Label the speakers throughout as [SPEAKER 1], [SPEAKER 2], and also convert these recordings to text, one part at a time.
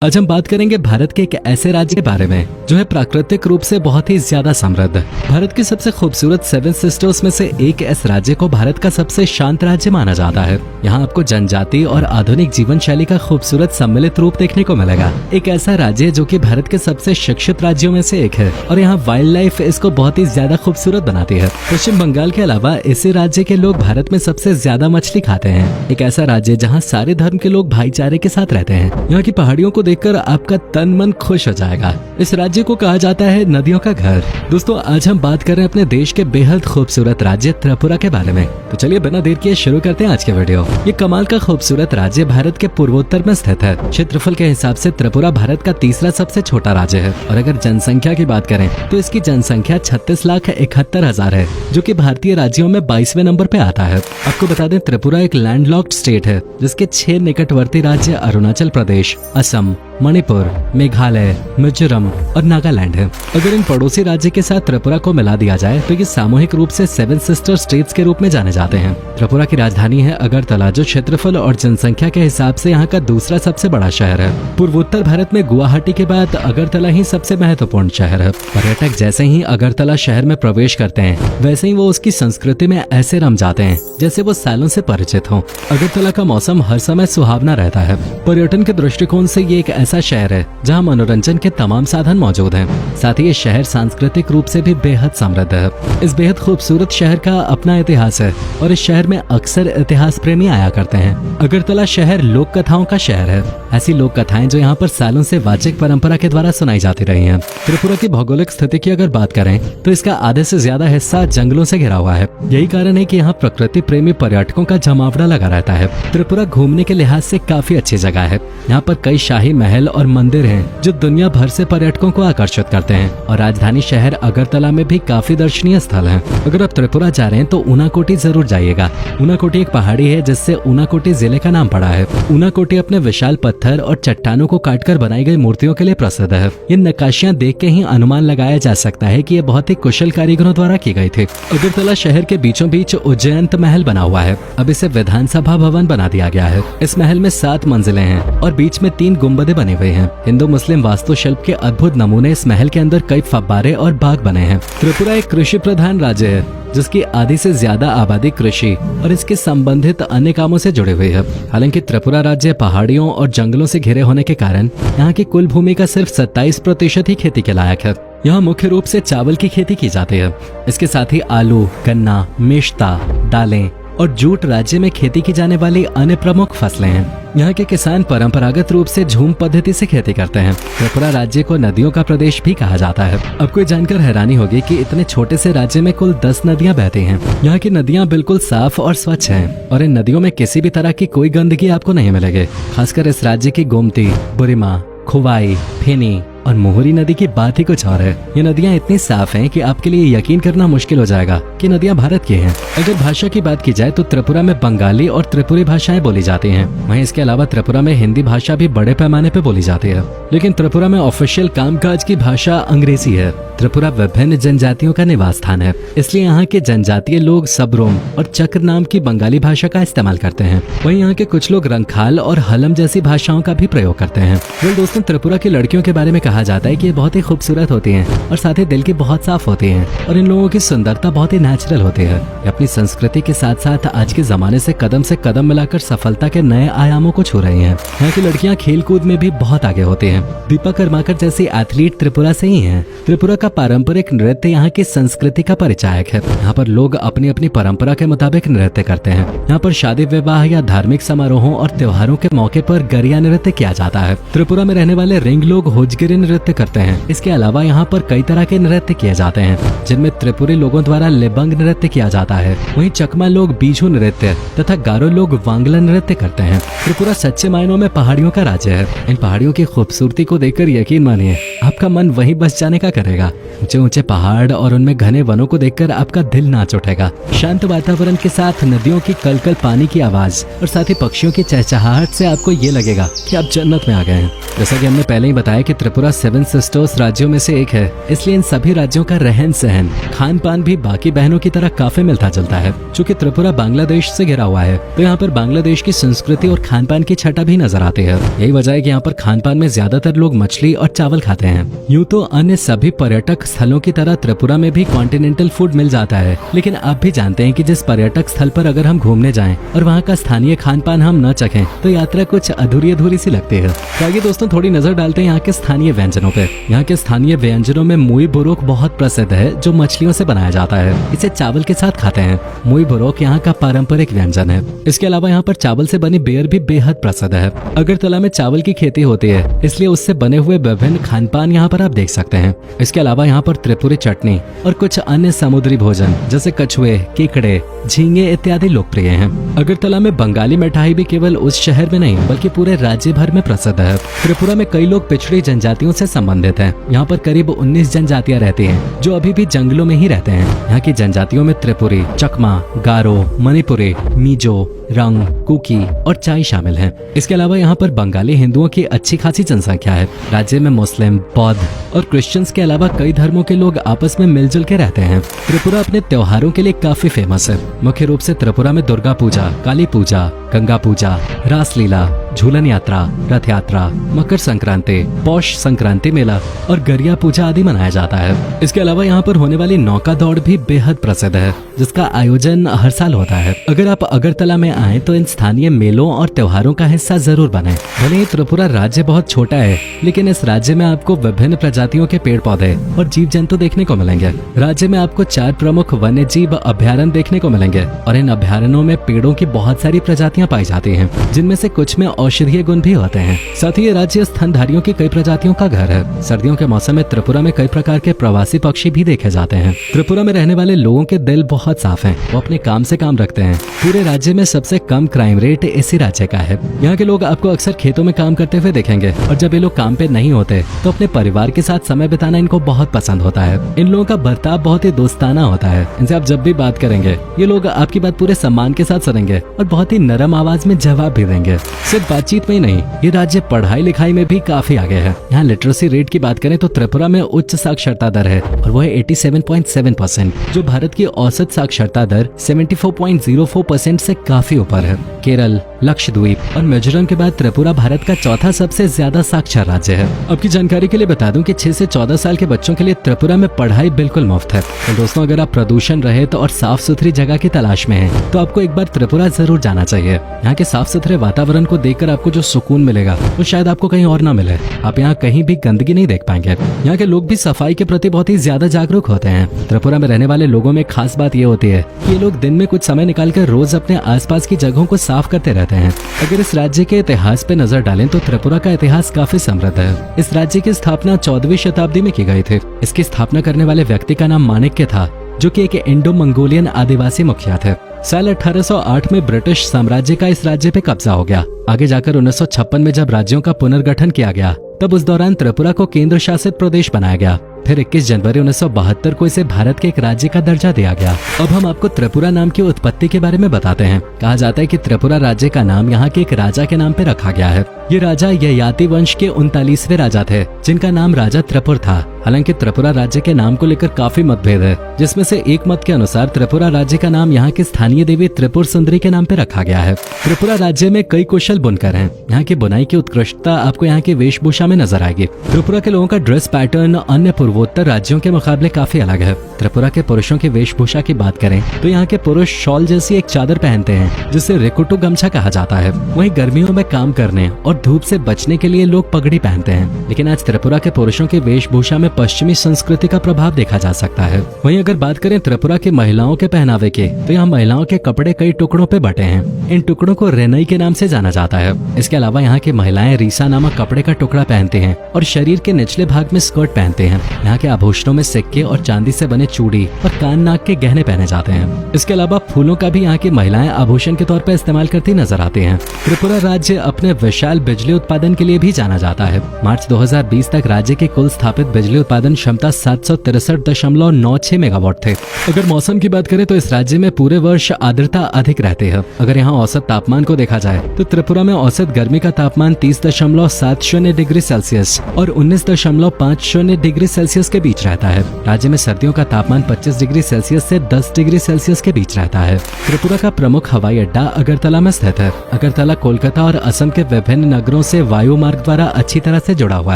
[SPEAKER 1] आज हम बात करेंगे भारत के एक ऐसे राज्य के बारे में जो है प्राकृतिक रूप से बहुत ही ज्यादा समृद्ध। भारत की सबसे खूबसूरत 7 सिस्टर्स में से एक इस राज्य को भारत का सबसे शांत राज्य माना जाता है। यहाँ आपको जनजाति और आधुनिक जीवन शैली का खूबसूरत सम्मिलित रूप देखने को मिलेगा। एक ऐसा राज्य जो कि भारत के सबसे शिक्षित राज्यों में से एक है और यहाँ वाइल्ड लाइफ इसको बहुत ही ज्यादा खूबसूरत बनाती है। पश्चिम बंगाल के अलावा इसी राज्य के लोग भारत में सबसे ज्यादा मछली खाते हैं। एक ऐसा राज्य जहाँ सारे धर्म के लोग भाईचारे के साथ रहते हैं। यहाँ की पहाड़ियों को देखकर आपका तन मन खुश हो जाएगा। इस राज्य को कहा जाता है नदियों का घर। दोस्तों, आज हम बात कर रहे हैं अपने देश के बेहद खूबसूरत राज्य त्रिपुरा के बारे में। तो चलिए बिना देर किए शुरू करते हैं आज के वीडियो। ये कमाल का खूबसूरत राज्य भारत के पूर्वोत्तर में स्थित है। क्षेत्रफल के हिसाब से त्रिपुरा भारत का तीसरा सबसे छोटा राज्य है और अगर जनसंख्या की बात करें तो इसकी जनसंख्या 36,71,000 है, जो कि भारतीय राज्यों में 22वें नंबर पे आता है। आपको बता दें, त्रिपुरा एक लैंडलॉक्ड स्टेट है जिसके 6 निकटवर्ती राज्य अरुणाचल प्रदेश, असम, मणिपुर, मेघालय, मिजोरम और नागालैंड है। अगर इन पड़ोसी राज्य के साथ त्रिपुरा को मिला दिया जाए तो ये सामूहिक रूप से 7 सिस्टर स्टेट्स के रूप में जाने जाते हैं। त्रिपुरा की राजधानी है अगरतला, जो क्षेत्रफल और जनसंख्या के हिसाब से यहाँ का दूसरा सबसे बड़ा शहर है। पूर्वोत्तर भारत में गुवाहाटी के बाद अगरतला ही सबसे महत्वपूर्ण शहर है। पर्यटक जैसे ही अगरतला शहर में प्रवेश करते हैं वैसे ही वो उसकी संस्कृति में ऐसे रम जाते हैं जैसे वो सालों से परिचित हों। अगरतला का मौसम हर समय सुहावना रहता है। पर्यटन के दृष्टिकोण से ये एक ऐसा शहर है जहां मनोरंजन के तमाम साधन मौजूद हैं। साथ ही ये शहर सांस्कृतिक रूप से भी बेहद समृद्ध है। इस बेहद खूबसूरत शहर का अपना इतिहास है और इस शहर में अक्सर इतिहास प्रेमी आया करते हैं। अगरतला शहर लोक कथाओं का शहर है। ऐसी लोक कथाएं जो यहाँ पर सालों से वाचिक परंपरा के द्वारा सुनाई जाती रही हैं। त्रिपुरा की भौगोलिक स्थिति की अगर बात करें तो इसका आधे से ज्यादा हिस्सा जंगलों से घिरा हुआ है। यही कारण है कि यहाँ प्रकृति प्रेमी पर्यटकों का जमावड़ा लगा रहता है। त्रिपुरा घूमने के लिहाज से काफी अच्छी जगह है। यहाँ पर कई शाही महल और मंदिर हैं जो दुनिया भर से पर्यटकों को आकर्षित करते हैं और राजधानी शहर अगरतला में भी काफी दर्शनीय स्थल हैं। अगर आप त्रिपुरा जा रहे हैं तो ऊनाकोटी जरूर जाइएगा। ऊनाकोटी एक पहाड़ी है जिससे ऊनाकोटी जिले का नाम पड़ा है। ऊनाकोटी अपने विशाल पत्थर और चट्टानों को काटकर बनाई गई मूर्तियों के लिए प्रसिद्ध है। ये नक्काशियां देख के ही अनुमान लगाया जा सकता है कि ये बहुत ही कुशल कारीगरों द्वारा की गई थी। अगरतला शहर के बीचों बीच उज्जैंत महल बना हुआ है। अब इसे विधानसभा भवन बना दिया गया है। इस महल में 7 मंजिलें हैं और बीच में 3 गुंबदें बने हुए हैं। हिंदू मुस्लिम वास्तुशिल्प के अद्भुत नमूने इस महल के अंदर कई फव्वारे और बाग बने हैं। त्रिपुरा एक कृषि प्रधान राज्य है जिसकी आधी से ज्यादा आबादी कृषि और इसके संबंधित अन्य कामों से जुड़े हुए है। हालांकि त्रिपुरा राज्य पहाड़ियों और जंगलों से घिरे होने के कारण यहाँ की कुल भूमि का सिर्फ 27% ही खेती के लायक है। यहाँ मुख्य रूप से चावल की खेती की जाती है। इसके साथ ही आलू, गन्ना, मेश्ता, दालें और जूट राज्य में खेती की जाने वाली अन्य प्रमुख फसलें हैं। यहाँ के किसान परंपरागत रूप से झूम पद्धति से खेती करते हैं। त्रिपुरा राज्य को नदियों का प्रदेश भी कहा जाता है। आपको ये जानकर हैरानी होगी कि इतने छोटे से राज्य में कुल 10 नदियाँ बहती हैं। यहाँ की नदियाँ बिल्कुल साफ और स्वच्छ हैं और इन नदियों में किसी भी तरह की कोई गंदगी आपको नहीं मिलेगी। खासकर इस राज्य की गोमती, बुरिमा, खुवाई, फेनी और मोहरी नदी की बात ही कुछ और है। ये नदियाँ इतनी साफ हैं कि आपके लिए यकीन करना मुश्किल हो जाएगा कि नदियाँ भारत की हैं। अगर भाषा की बात की जाए तो त्रिपुरा में बंगाली और त्रिपुरी भाषाएं बोली जाती हैं। वहीं इसके अलावा त्रिपुरा में हिंदी भाषा भी बड़े पैमाने पे बोली जाती है। लेकिन त्रिपुरा में ऑफिशियल कामकाज की भाषा अंग्रेजी है। त्रिपुरा विभिन्न जनजातियों का निवास स्थान है, इसलिए यहाँ के जनजातीय लोग सबरोम और चक्र नाम की बंगाली भाषा का इस्तेमाल करते हैं। वहीं यहाँ के कुछ लोग रंगखाल और हलम जैसी भाषाओं का भी प्रयोग करते हैं। दोस्तों, त्रिपुरा की लड़कियों के बारे में कहा जाता है कि ये बहुत ही खूबसूरत होती हैं और साथ ही दिल की बहुत साफ होती हैं और इन लोगों की सुंदरता बहुत ही नेचुरल होती है। ये अपनी संस्कृति के साथ साथ आज के जमाने से कदम मिलाकर सफलता के नए आयामों को छू रही हैं। यहाँ की लड़कियाँ खेल कूद में भी बहुत आगे होती हैं। दीपा कर्माकर जैसी एथलीट त्रिपुरा से ही हैं। त्रिपुरा का पारंपरिक नृत्य यहाँ की संस्कृति का परिचायक है। यहाँ पर लोग अपनी अपनी परंपरा के मुताबिक नृत्य करते हैं। यहाँ पर शादी विवाह या धार्मिक समारोहों और त्योहारों के मौके पर गरिया नृत्य किया जाता है। त्रिपुरा में रहने वाले रिंग लोग होजगिरी नृत्य करते हैं। इसके अलावा यहाँ पर कई तरह के नृत्य किए जाते हैं जिनमें त्रिपुरी लोगों द्वारा लेबंग नृत्य किया जाता है। वहीं चकमा लोग बीजू नृत्य तथा गारो लोग वांगला नृत्य करते हैं। त्रिपुरा सच्चे मायनों में पहाड़ियों का राज्य है। इन पहाड़ियों की खूबसूरती को देखकर यकीन मानिए आपका मन वहीं बस जाने का करेगा। ऊंचे ऊंचे पहाड़ और उनमें घने वनों को देखकर आपका दिल नाच उठेगा। शांत वातावरण के साथ नदियों की कलकल पानी की आवाज और साथ ही पक्षियों की चहचहाहट से आपको ये लगेगा कि आप जन्नत में आ गए हैं। जैसा कि हमने पहले ही बताया कि त्रिपुरा 7 सिस्टर्स राज्यों में से एक है, इसलिए इन सभी राज्यों का रहन सहन, खान पान भी बाकी बहनों की तरह काफी मिलता जुलता है। चूंकि त्रिपुरा बांग्लादेश से घिरा हुआ है, तो यहाँ पर बांग्लादेश की संस्कृति और खान पान की छटा भी नजर आती है। यही वजह है कि यहाँ पर खान पान में ज्यादातर लोग मछली और चावल खाते हैं। यूँ तो अन्य सभी पर्यटक स्थलों की तरह त्रिपुरा में भी कॉन्टिनेंटल फूड मिल जाता है, लेकिन आप भी जानते हैं कि जिस पर्यटक स्थल पर अगर हम घूमने जाएं और वहाँ का स्थानीय खान पान हम न चखें तो यात्रा कुछ अधूरी सी लगती है। तो आगे दोस्तों थोड़ी नजर डालते हैं यहाँ के स्थानीय व्यंजनों पे। यहाँ के स्थानीय व्यंजनों में मुई बुरोक बहुत प्रसिद्ध है, जो मछलियों से बनाया जाता है। इसे चावल के साथ खाते हैं। मुई बुरोक यहाँ का पारंपरिक व्यंजन है। इसके अलावा यहाँ पर चावल से बनी बेर भी बेहद प्रसिद्ध है। अगरतला में चावल की खेती होती है, इसलिए उससे बने हुए विभिन्न खान पान यहाँ पर आप देख सकते हैं। इसके अलावा यहाँ पर त्रिपुरी चटनी और कुछ अन्य समुद्री भोजन जैसे कछुए, केकड़े, झींगे इत्यादि लोकप्रिय हैं। अगरतला में बंगाली मिठाई भी केवल उस शहर में नहीं बल्कि पूरे राज्य भर में प्रसिद्ध है। त्रिपुरा में कई लोग पिछड़ी जनजातियों से संबंधित हैं। यहाँ पर करीब 19 जनजातियाँ रहती हैं, जो अभी भी जंगलों में ही रहते हैं। यहाँ की जनजातियों में त्रिपुरी, चकमा, गारो, मणिपुरी, मिजो, रंग, कुकी और चाई शामिल हैं। इसके अलावा यहाँ पर बंगाली हिंदुओं की अच्छी खासी जनसंख्या है। राज्य में मुस्लिम, बौद्ध और क्रिश्चियंस के अलावा कई धर्मों के लोग आपस में मिलजुल के रहते हैं। त्रिपुरा अपने त्योहारों के लिए काफी फेमस है। मुख्य रूप से त्रिपुरा में दुर्गा पूजा, काली पूजा, गंगा पूजा, रासलीला, झूलन यात्रा, रथ यात्रा, मकर संक्रांति, पौष संक्रांति मेला और गरिया पूजा आदि मनाया जाता है। इसके अलावा यहाँ पर होने वाली नौका दौड़ भी बेहद प्रसिद्ध है, जिसका आयोजन हर साल होता है। अगर आप अगरतला में आए तो इन स्थानीय मेलों और त्योहारों का हिस्सा जरूर बने। भले ही त्रिपुरा राज्य बहुत छोटा है, लेकिन इस राज्य में आपको विभिन्न प्रजातियों के पेड़ पौधे और जीव जंतु देखने को मिलेंगे। राज्य में आपको 4 प्रमुख वन्य जीव अभ्यारण्य देखने को मिलेंगे और इन अभ्यारण्यों में पेड़ों की बहुत सारी प्रजातियां पाई जाती हैं, जिनमें से कुछ में औषधीय गुण भी होते हैं। साथ ही ये राज्य स्तनधारियों की कई प्रजातियों का घर है। सर्दियों के मौसम में त्रिपुरा में कई प्रकार के प्रवासी पक्षी भी देखे जाते हैं। त्रिपुरा में रहने वाले लोगों के दिल बहुत साफ हैं, वो अपने काम से काम रखते हैं। पूरे राज्य में सबसे कम क्राइम रेट इसी राज्य का है। यहाँ के लोग आपको अक्सर खेतों में काम करते हुए देखेंगे और जब ये लोग काम पे नहीं होते तो अपने परिवार के साथ समय बिताना इनको बहुत पसंद होता है। इन लोगों का बर्ताव बहुत ही दोस्ताना होता है। इनसे आप जब भी बात करेंगे ये लोग आपकी बात पूरे सम्मान के साथ सुनेंगे और बहुत ही नरम आवाज में जवाब भी देंगे। सिर्फ बातचीत में ही नहीं, ये राज्य पढ़ाई लिखाई में भी काफी आगे है। यहाँ लिटरेसी रेट की बात करें तो त्रिपुरा में उच्च साक्षरता दर है और वो है 87.7%, जो भारत की औसत साक्षरता दर 74.04% से काफी ऊपर है। केरल, लक्षद्वीप और मिजोरम के बाद त्रिपुरा भारत का चौथा सबसे ज्यादा साक्षर राज्य है। आपकी जानकारी के लिए बता दूं कि 6 से 14 साल के बच्चों के लिए त्रिपुरा में पढ़ाई बिल्कुल मुफ्त है। तो दोस्तों, अगर आप प्रदूषण रहित और साफ सुथरी जगह की तलाश में हैं, तो आपको एक बार त्रिपुरा जरूर जाना चाहिए। यहाँ के साफ सुथरे वातावरण को देखकर आपको जो सुकून मिलेगा वो शायद आपको कहीं और ना मिले। आप यहाँ कहीं भी गंदगी नहीं देख पाएंगे। यहाँ के लोग भी सफाई के प्रति बहुत ही ज्यादा जागरूक होते हैं। त्रिपुरा में रहने वाले लोगों में खास बात ये होती है कि ये लोग दिन में कुछ समय निकालकर रोज अपने आसपास की जगहों को साफ करते रहते हैं। अगर इस राज्य के इतिहास पे नजर डालें तो त्रिपुरा का इतिहास काफी समृद्ध है। इस राज्य की स्थापना 14वीं शताब्दी में की गई थी। इसकी स्थापना करने वाले व्यक्ति का नाम माणिक्य था, जो कि एक इंडो मंगोलियन आदिवासी मुखिया थे। साल 1808 में ब्रिटिश साम्राज्य का इस राज्य पे कब्जा हो गया। आगे जाकर 1956 में जब राज्यों का पुनर्गठन किया गया, तब उस दौरान त्रिपुरा को केंद्र शासित प्रदेश बनाया गया। फिर 21 जनवरी 1972 को इसे भारत के एक राज्य का दर्जा दिया गया। अब हम आपको त्रिपुरा नाम की उत्पत्ति के बारे में बताते हैं। कहा जाता है कि त्रिपुरा राज्य का नाम यहाँ के एक राजा के नाम पे रखा गया है। ये राजा ययाति वंश के 39वें राजा थे, जिनका नाम राजा त्रिपुर था। हालांकि त्रिपुरा राज्य के नाम को लेकर काफी मतभेद है, जिसमें से एक मत के अनुसार त्रिपुरा राज्य का नाम यहाँ की स्थानीय देवी त्रिपुर सुंदरी के नाम पे रखा गया है। त्रिपुरा राज्य में कई कुशल बुनकर हैं। यहाँ की बुनाई की उत्कृष्टता आपको यहाँ की वेशभूषा में नजर आएगी। त्रिपुरा के लोगों का ड्रेस पैटर्न अन्य पूर्वोत्तर राज्यों के मुकाबले काफी अलग है। त्रिपुरा के पुरुषों की वेशभूषा की बात करें तो यहाँ के पुरुष शॉल जैसी एक चादर पहनते हैं, जिसे रेकुटू गमछा कहा जाता है। वहीं गर्मियों में काम करने और धूप से बचने के लिए लोग पगड़ी पहनते हैं। लेकिन आज त्रिपुरा के पुरुषों की वेशभूषा में पश्चिमी संस्कृति का प्रभाव देखा जा सकता है। वहीं अगर बात करें त्रिपुरा की महिलाओं के पहनावे की, तो यहाँ महिलाओं के कपड़े कई टुकड़ों पे बटे हैं। इन टुकड़ों को रेनई के नाम से जाना जाता है। इसके अलावा यहाँ की महिलाएं रीसा नामक कपड़े का टुकड़ा पहनती हैं और शरीर के निचले भाग में स्कर्ट पहनते हैं। यहाँ के आभूषणों में सिक्के और चांदी से बने चूड़ी और कान नाक के गहने पहने जाते हैं। इसके अलावा फूलों का भी यहाँ की महिलाएं आभूषण के तौर पर इस्तेमाल करती नजर आती हैं। त्रिपुरा राज्य अपने विशाल बिजली उत्पादन के लिए भी जाना जाता है। मार्च 2020 तक राज्य की कुल स्थापित बिजली उत्पादन क्षमता 763.96 मेगावाट थे। अगर मौसम की बात करें तो इस राज्य में पूरे वर्ष आर्द्रता अधिक रहती है। अगर यहाँ औसत तापमान को देखा जाए तो त्रिपुरा में औसत गर्मी का तापमान 30.70 डिग्री सेल्सियस और 19.50 डिग्री सेल्सियस के बीच रहता है। राज्य में सर्दियों का तापमान 25 डिग्री सेल्सियस से 10 डिग्री सेल्सियस के बीच रहता है। त्रिपुरा का प्रमुख हवाई अड्डा अगरतला में स्थित है। अगरतला कोलकाता और असम के विभिन्न नगरों से वायु मार्ग द्वारा अच्छी तरह से जुड़ा हुआ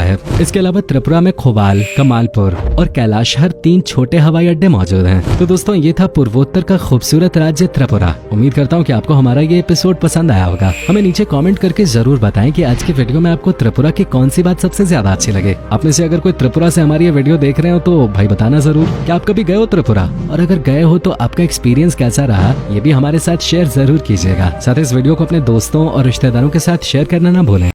[SPEAKER 1] है। इसके अलावा त्रिपुरा में खोवाल, कमालपुर और कैलाशहर 3 छोटे हवाई अड्डे मौजूद हैं। तो दोस्तों ये था पूर्वोत्तर का खूबसूरत राज्य त्रिपुरा। उम्मीद करता हूँ कि आपको हमारा ये एपिसोड पसंद आया होगा। हमें नीचे कमेंट करके जरूर बताएं कि आज की वीडियो में आपको त्रिपुरा की कौन सी बात सबसे ज्यादा अच्छी लगे। आप में से अगर कोई त्रिपुरा से हमारी ये वीडियो देख रहे हो तो भाई बताना जरूर कि आप कभी गए हो त्रिपुरा, और अगर गए हो तो आपका एक्सपीरियंस कैसा रहा ये भी हमारे साथ शेयर जरूर कीजिएगा। साथ ही इस वीडियो को अपने दोस्तों और रिश्तेदारों के साथ शेयर करना ना भूलें।